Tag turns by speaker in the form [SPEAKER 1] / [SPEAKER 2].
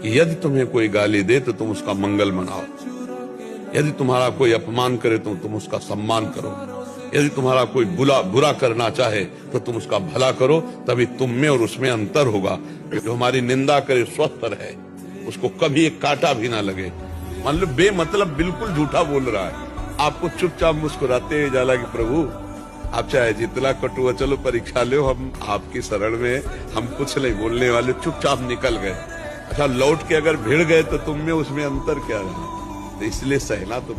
[SPEAKER 1] कि यदि तुम्हें कोई गाली दे तो तुम उसका मंगल मनाओ, यदि तुम्हारा कोई अपमान करे तो तुम उसका सम्मान करो, यदि तुम्हारा कोई बुरा करना चाहे तो तुम उसका भला करो, तभी तुम में और उसमें अंतर होगा। जो हमारी निंदा करे स्वस्थ रहे, उसको कभी एक कांटा भी ना लगे। मान लो बेमतलब बिल्कुल झूठा बोल रहा है, आपको चुपचाप मुस्कुराते हुए जाला कि प्रभु आप चाहे जितना कटु हो, चलो परीक्षा लो, हम आपकी शरण में, हम कुछ नहीं बोलने वाले, चुपचाप निकल गए। अच्छा, लौट के अगर भिड़ गए तो तुम में उसमें अंतर क्या है? तो इसलिए सहना तो